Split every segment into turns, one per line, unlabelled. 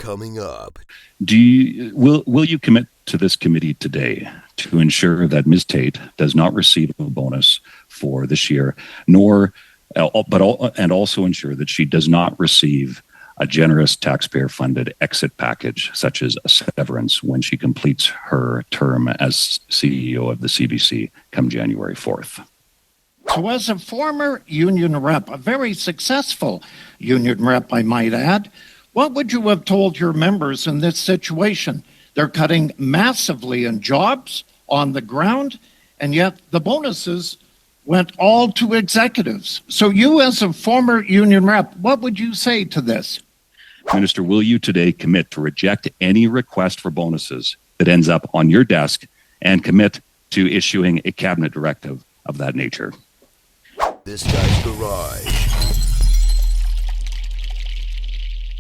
Coming up.
Will you commit to this committee today to ensure that Ms. Tate does not receive a bonus for this year, and also ensure that she does not receive a generous taxpayer-funded exit package, such as a severance, when she completes her term as CEO of the CBC come January 4th?
So as a former union rep, a very successful union rep, I might add, what would you have told your members in this situation? They're cutting massively in jobs on the ground, and yet the bonuses went all to executives. So you, as a former union rep, what would you say to this?
Minister, will you today commit to reject any request for bonuses that ends up on your desk and commit to issuing a cabinet directive of that nature?
This Guy's Garage.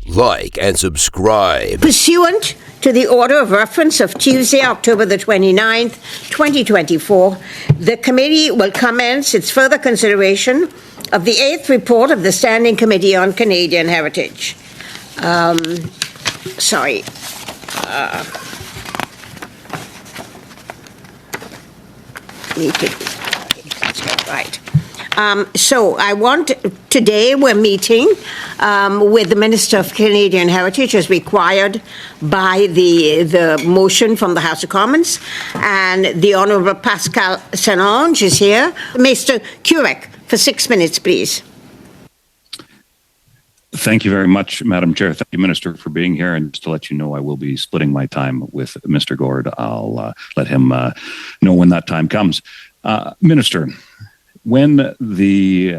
Like and subscribe.
Pursuant to the order of reference of Tuesday, October the 29th, 2024, the committee will commence its further consideration of the 8th report of the Standing Committee on Canadian Heritage. So today we're meeting with the Minister of Canadian Heritage as required by the motion from the House of Commons, and the Honourable Pascal Saint-Onge is here. Mr. Kurek, for 6 minutes, please.
Thank you very much, Madam Chair. Thank you, Minister, for being here. And just to let you know, I will be splitting my time with Mr. Gord. I'll let him know when that time comes. Minister, when the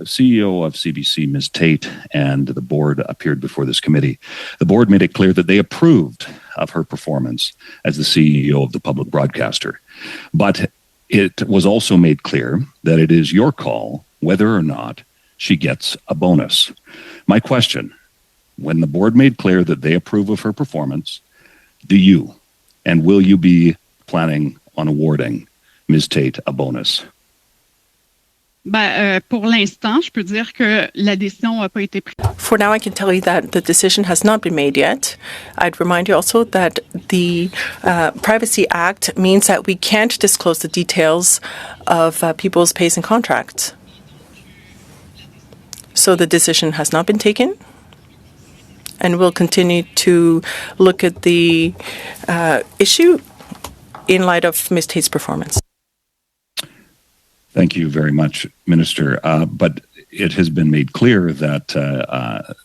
CEO of CBC, Ms. Tate, and the board appeared before this committee, the board made it clear that they approved of her performance as the CEO of the public broadcaster. But it was also made clear that it is your call whether or not she gets a bonus. My question, when the board made clear that they approve of her performance, do you and will you be planning on awarding Ms. Tate a bonus?
Pour l'instant, je peux dire que la décision n'a pas été prise.
For now, I can tell you that the decision has not been made yet. I'd remind you also that the Privacy Act means that we can't disclose the details of people's pays and contracts. So the decision has not been taken, and we'll continue to look at the issue in light of Ms. Tate's performance.
Thank you very much, Minister. But it has been made clear that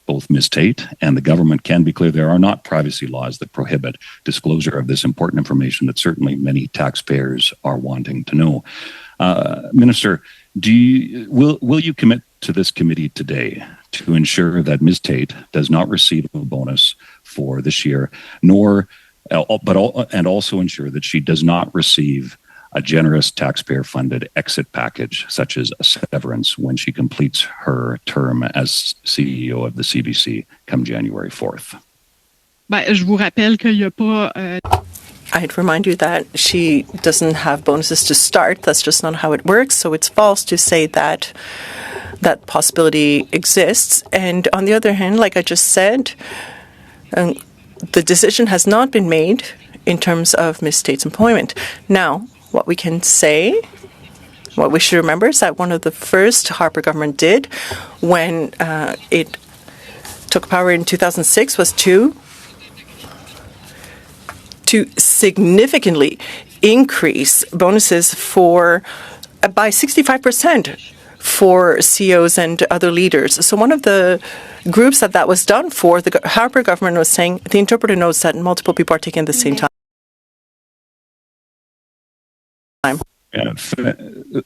both Ms. Tate and the government can be clear there are not privacy laws that prohibit disclosure of this important information that certainly many taxpayers are wanting to know. Minister, will you commit to this committee today to ensure that Ms. Tate does not receive a bonus for this year, and also ensure that she does not receive a generous taxpayer-funded exit package, such as a severance, when she completes her term as CEO of the CBC come January 4th?
Je vous rappelle qu'il n'y a pas...
I'd remind you that she doesn't have bonuses to start. That's just not how it works. So it's false to say that that possibility exists. And on the other hand, like I just said, the decision has not been made in terms of Ms. Tate's employment. Now, what we can say, what we should remember is that one of the first Harper government did when it took power in 2006 was to significantly increase bonuses by 65% for CEOs and other leaders. So one of the groups that was done for, the Harper government was saying, the interpreter knows that multiple people are taking at the same time.
Yeah,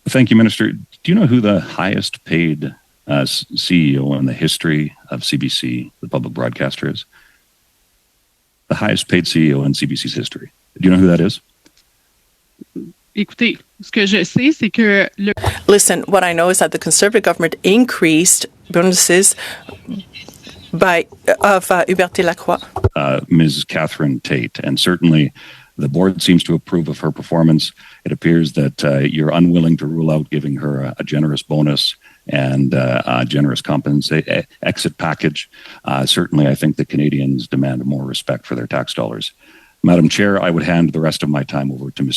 thank you, Minister. Do you know who the highest paid CEO in the history of CBC, the public broadcaster, is? The highest paid CEO in CBC's history. Do you know who that is?
Écoutez, ce que je sais, c'est que...
Listen, what I know is that the Conservative government increased bonuses of Huberté Lacroix.
Ms. Catherine Tate, and certainly the board seems to approve of her performance. It appears that you're unwilling to rule out giving her a generous bonus and a generous exit package. Certainly, I think the Canadians demand more respect for their tax dollars. Madam Chair, I would hand the rest of my time over to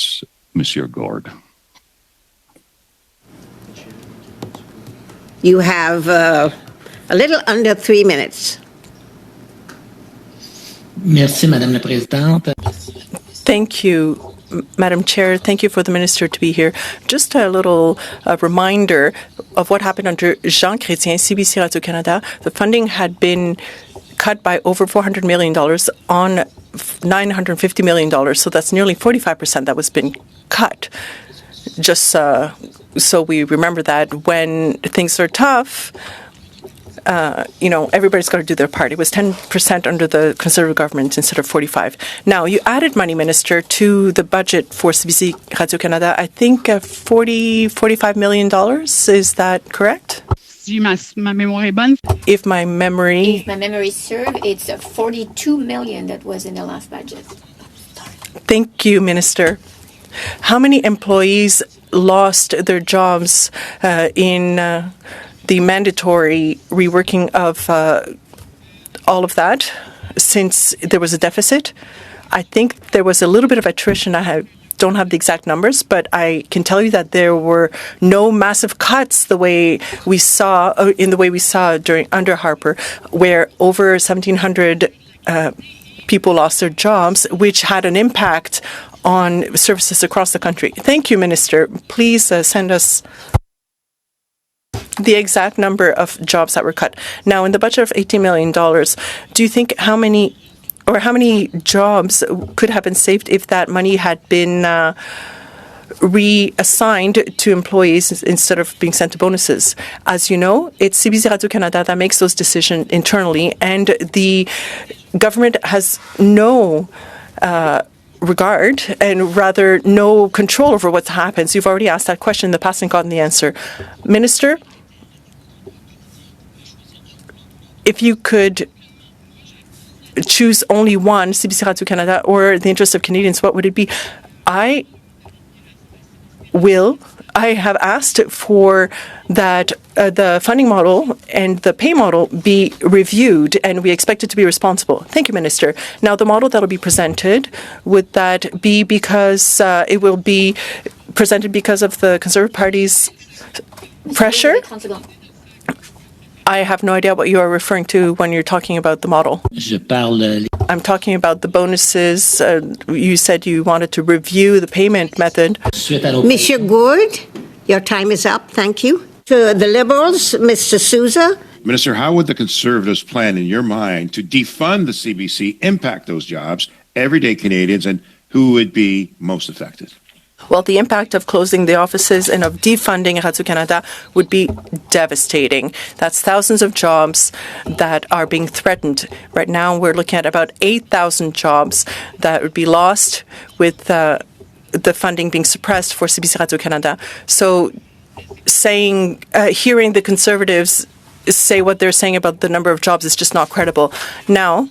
Monsieur Gord.
You have a little under 3 minutes.
Merci, Madame la Présidente.
Thank you, Madam Chair. Thank you for the Minister to be here. Just a little reminder of what happened under Jean Chrétien, CBC Radio-Canada. The funding had been cut by over $400 million on $950 million. So that's nearly 45% that was been cut. Just so we remember that when things are tough, everybody's got to do their part. It was 10% under the Conservative government instead of 45%. Now, you added money, Minister, to the budget for CBC Radio-Canada, I think $45 million. Is that correct?
Si ma mémoire est bonne.
If my memory
serves, it's $42 million that was in the last budget.
Thank you, Minister. How many employees lost their jobs in the mandatory reworking of all of that since there was a deficit? I think there was a little bit of attrition. I don't have the exact numbers, but I can tell you that there were no massive cuts the way we saw during under Harper, where over 1,700 people lost their jobs, which had an impact on services across the country. Thank you, Minister. Please send us the exact number of jobs that were cut. Now, in the budget of $18 million, do you think how many jobs could have been saved if that money had been reassigned to employees instead of being sent to bonuses? As you know, it's CBC Radio-Canada that makes those decisions internally, and the government has no regard and rather no control over what happens. You've already asked that question in the past and gotten the answer. Minister, if you could choose only one, CBC Radio-Canada or the interest of Canadians, what would it be? I have asked for that the funding model and the pay model be reviewed, and we expect it to be responsible. Thank you, Minister. Now, the model that will be presented, would that be because it will be presented because of the Conservative Party's pressure? I have no idea what you are referring to when you're talking about the model. I'm talking about the bonuses. You said you wanted to review the payment method.
Monsieur Gould, your time is up. Thank you. To the Liberals, Mr. Sousa.
Minister, how would the Conservatives' plan, in your mind, to defund the CBC impact those jobs, everyday Canadians, and who would be most affected?
Well, the impact of closing the offices and of defunding Radio-Canada would be devastating. That's thousands of jobs that are being threatened. Right now, we're looking at about 8,000 jobs that would be lost with the funding being suppressed for CBC Radio-Canada. So hearing the Conservatives say what they're saying about the number of jobs is just not credible. Now,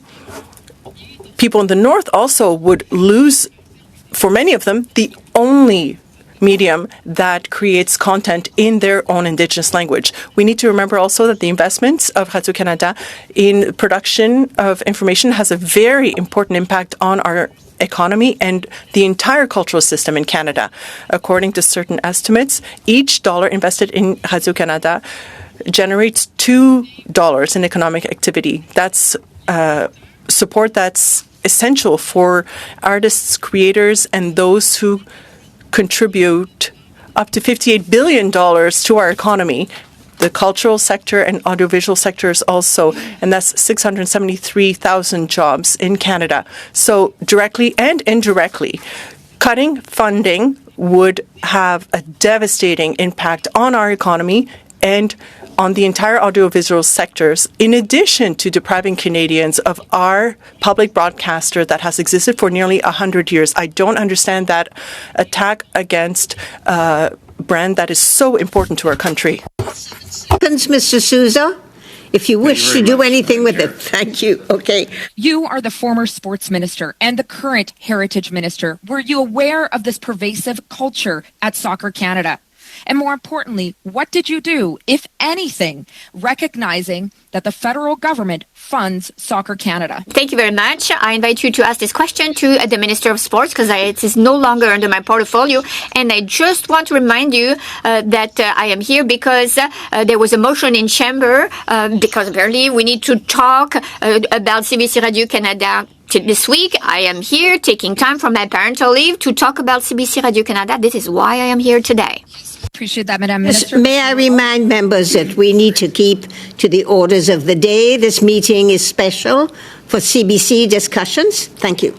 people in the North also would lose, for many of them, the only medium that creates content in their own Indigenous language. We need to remember also that the investments of Radio-Canada in production of information has a very important impact on our economy and the entire cultural system in Canada. According to certain estimates, each dollar invested in Radio-Canada generates $2 in economic activity. That's support that's essential for artists, creators, and those who contribute up to $58 billion to our economy. The cultural sector and audiovisual sectors also, and that's 673,000 jobs in Canada. So directly and indirectly, cutting funding would have a devastating impact on our economy and on the entire audiovisual sectors, in addition to depriving Canadians of our public broadcaster that has existed for nearly 100 years. I don't understand that attack against a brand that is so important to our country.
Mr. Sousa, if you wish to do anything with it. Thank you. Okay.
You are the former sports minister and the current heritage minister. Were you aware of this pervasive culture at Soccer Canada? And more importantly, what did you do, if anything, recognizing that the federal government funds Soccer Canada?
Thank you very much. I invite you to ask this question to the Minister of Sports because it is no longer under my portfolio. And I just want to remind you that I am here because there was a motion in chamber because apparently we need to talk about CBC Radio Canada. This week, I am here taking time from my parental leave to talk about CBC Radio Canada. This is why I am here today.
Appreciate that, Madam Minister.
May I remind members that we need to keep to the orders of the day. This meeting is special for CBC discussions. Thank you.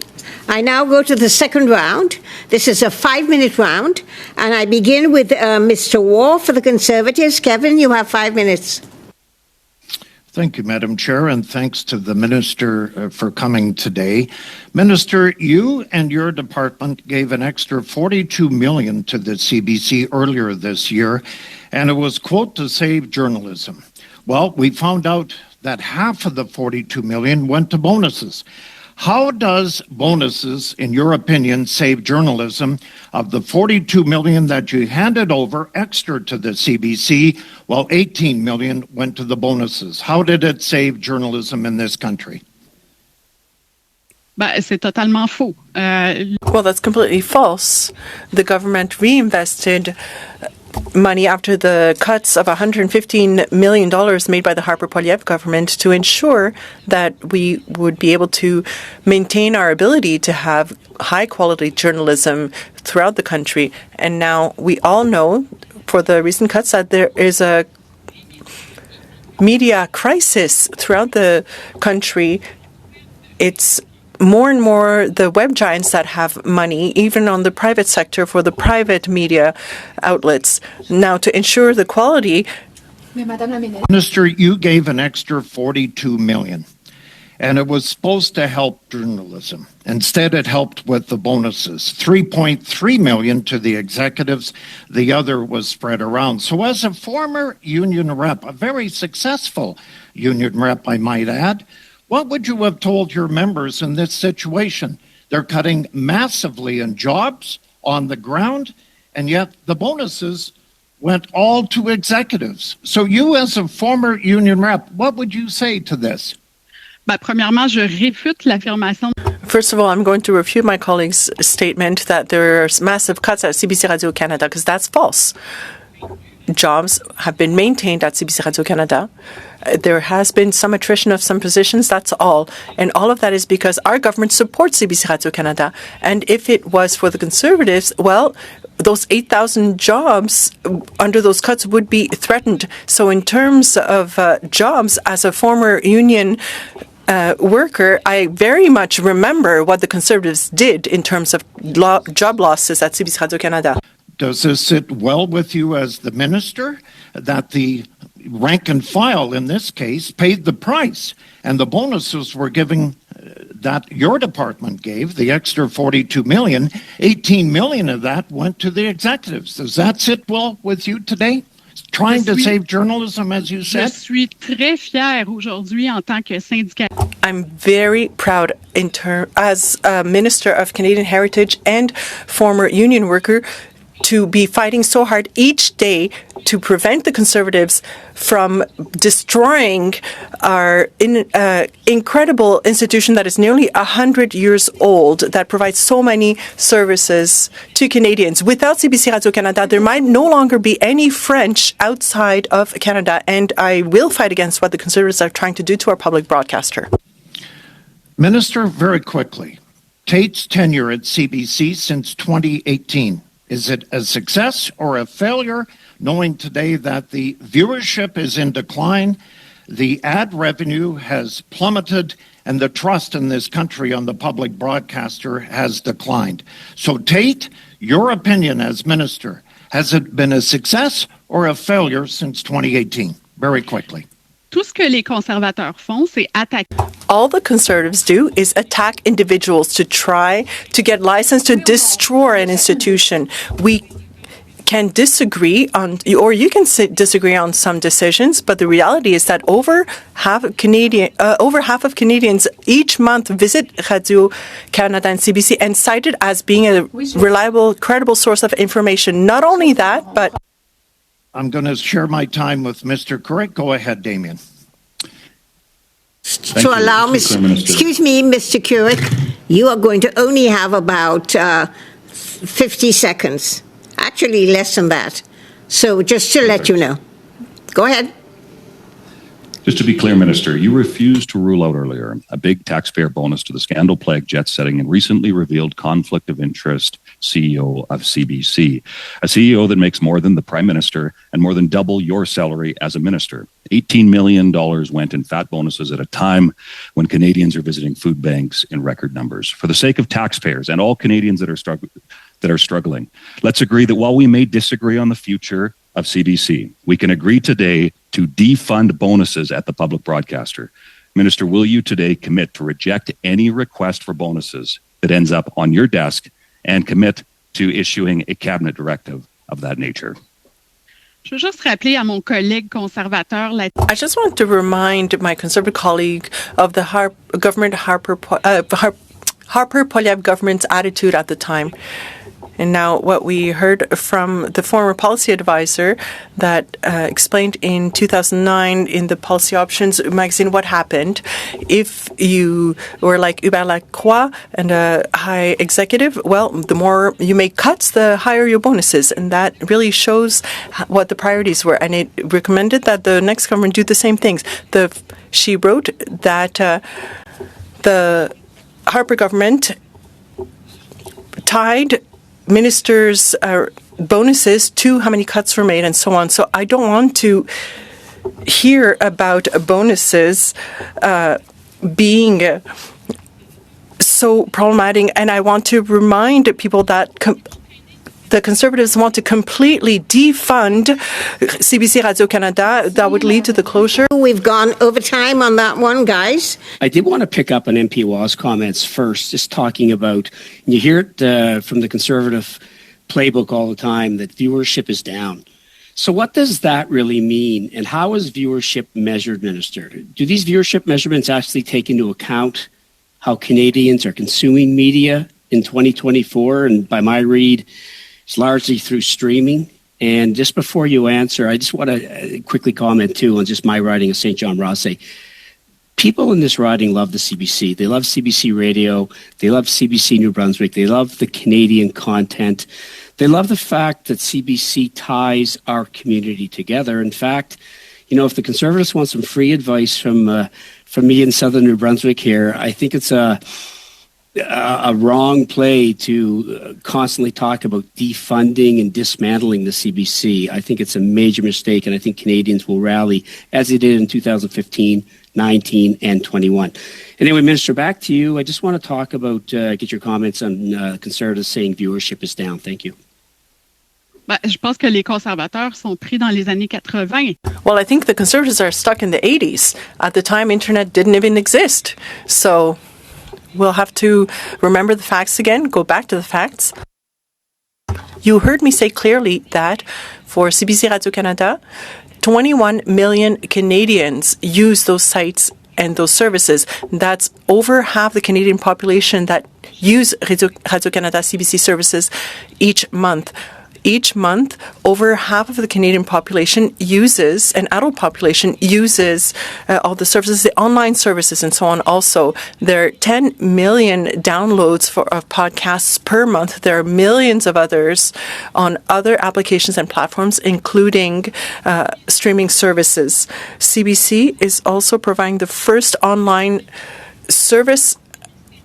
I now go to the second round. This is a 5-minute round, and I begin with Mr. Waugh for the Conservatives. Kevin, you have 5 minutes.
Thank you, Madam Chair, and thanks to the Minister for coming today. Minister, you and your department gave an extra $42 million to the CBC earlier this year, and it was, quote, to save journalism. Well, we found out that half of the $42 million went to bonuses. How does bonuses, in your opinion, save journalism? Of the $42 million that you handed over extra to the CBC, while $18 million went to the bonuses. How did it save journalism in this country?
C'est totalement faux.
Well, that's completely false. The government reinvested money after the cuts of $115 million made by the Harper-Poilievre government to ensure that we would be able to maintain our ability to have high-quality journalism throughout the country. And now we all know, for the recent cuts, that there is a media crisis throughout the country. It's more and more the web giants that have money, even on the private sector for the private media outlets. Now, to ensure the quality.
Minister, you gave an extra $42 million, and it was supposed to help journalism. Instead, it helped with the bonuses. $3.3 million to the executives. The other was spread around. So as a former union rep, a very successful union rep, I might add, what would you have told your members in this situation? They're cutting massively in jobs on the ground, and yet the bonuses went all to executives. So you, as a former union rep, what would you say to this?
Premièrement, je réfute l'affirmation.
First of all, I'm going to refute my colleague's statement that there's massive cuts at CBC Radio Canada, because that's false. Jobs have been maintained at CBC Radio Canada. There has been some attrition of some positions, that's all. And all of that is because our government supports CBC Radio Canada. And if it was for the Conservatives, well, those 8,000 jobs under those cuts would be threatened. So in terms of jobs, as a former union worker, I very much remember what the Conservatives did in terms of job losses at CBC Radio Canada.
Does this sit well with you as the minister that the rank and file in this case paid the price and the bonuses were giving that your department gave, the extra $42 million, $18 million of that went to the executives? Does that sit well with you today? Trying to save journalism, as you said?
Je suis très fière aujourd'hui en tant que syndicaliste.
I'm very proud as a Minister of Canadian Heritage and former union worker to be fighting so hard each day to prevent the Conservatives from destroying our incredible institution that is nearly 100 years old, that provides so many services to Canadians. Without CBC Radio Canada, there might no longer be any French outside of Canada, and I will fight against what the Conservatives are trying to do to our public broadcaster.
Minister, very quickly, Tate's tenure at CBC since 2018. Is it a success or a failure, knowing today that the viewership is in decline, the ad revenue has plummeted, and the trust in this country on the public broadcaster has declined? So, Tate, your opinion as minister, has it been a success or a failure since 2018? Very quickly.
Tout ce que les conservateurs font, c'est attaquer.
All the Conservatives do is attack individuals to try to get license to destroy an institution. We can disagree on, or you can disagree on some decisions, but the reality is that over half of Canadians each month visit Radio Canada and CBC and cite it as being a reliable, credible source of information. Not only that, but
I'm going to share my time with Mr. Carrick. Go ahead, Damien.
Thank you,
allow
Mr. Prime Minister.
excuse me, Mr. Carrick, you are going to only have about 50 seconds. Actually, less than that. So just to let you know. Go ahead.
Just to be clear, Minister, you refused to rule out earlier a big taxpayer bonus to the scandal-plagued jet-setting and recently revealed conflict of interest CEO of CBC, a CEO that makes more than the Prime Minister and more than double your salary as a minister. $18 million went in fat bonuses at a time when Canadians are visiting food banks in record numbers. For the sake of taxpayers and all Canadians that are struggling, let's agree that while we may disagree on the future of CBC, we can agree today to defund bonuses at the public broadcaster. Minister, will you today commit to reject any request for bonuses that ends up on your desk and commit to issuing a cabinet directive of that nature?
Je veux juste rappeler à mon collègue conservateur la...
I just want to remind my Conservative colleague of the Harper Poilievre government's attitude at the time. And now what we heard from the former policy advisor that explained in 2009 in the Policy Options magazine what happened if you were like Hubert Lacroix and a high executive. Well, the more you make cuts, the higher your bonuses. And that really shows what the priorities were. And it recommended that the next government do the same things. She wrote that the Harper government tied ministers' bonuses to how many cuts were made and so on. So I don't want to hear about bonuses being so problematic. And I want to remind people that the Conservatives want to completely defund CBC Radio-Canada. That would lead to the closure.
We've gone over time on that one, guys.
I did want to pick up on MP Wah's comments first, just talking about, you hear it from the Conservative playbook all the time, that viewership is down. So what does that really mean? And how is viewership measured, Minister? Do these viewership measurements actually take into account how Canadians are consuming media in 2024? And by my read, it's largely through streaming. And just before you answer, I just want to quickly comment too on just my riding of St. John Rothsay. People in this riding love the CBC. They love CBC Radio. They love CBC New Brunswick. They love the Canadian content. They love the fact that CBC ties our community together. In fact, you know, if the Conservatives want some free advice from me in Southern New Brunswick here, I think it's a wrong play to constantly talk about defunding and dismantling the CBC. I think it's a major mistake, and I think Canadians will rally as they did in 2015, 19, and 21. Anyway, Minister, back to you. I just want to talk about, get your comments on Conservatives saying viewership is down. Thank you.
Je pense que les conservateurs sont pris dans les années 80.
Well, I think the Conservatives are stuck in the 80s. At the time, internet didn't even exist. So we'll have to remember the facts again, go back to the facts. You heard me say clearly that for CBC Radio-Canada, 21 million Canadians use those sites and those services. That's over half the Canadian population that use Radio-Canada CBC services each month. Each month, over half of the Canadian population uses, an adult population uses all the services, the online services and so on also. There are 10 million downloads of podcasts per month. There are millions of others on other applications and platforms, including streaming services. CBC is also providing the first online service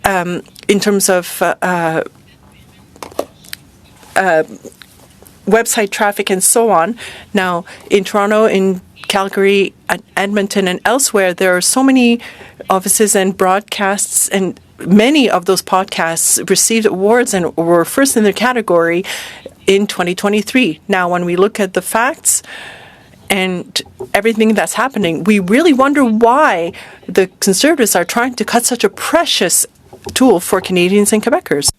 in terms of website traffic and so on. Now, in Toronto, in Calgary, Edmonton, and elsewhere, there are so many offices and broadcasts, and many of those podcasts received awards and were first in their category in 2023. Now, when we look at the facts and everything that's happening, we really wonder why the Conservatives are trying to cut such a precious tool for Canadians and Quebecers.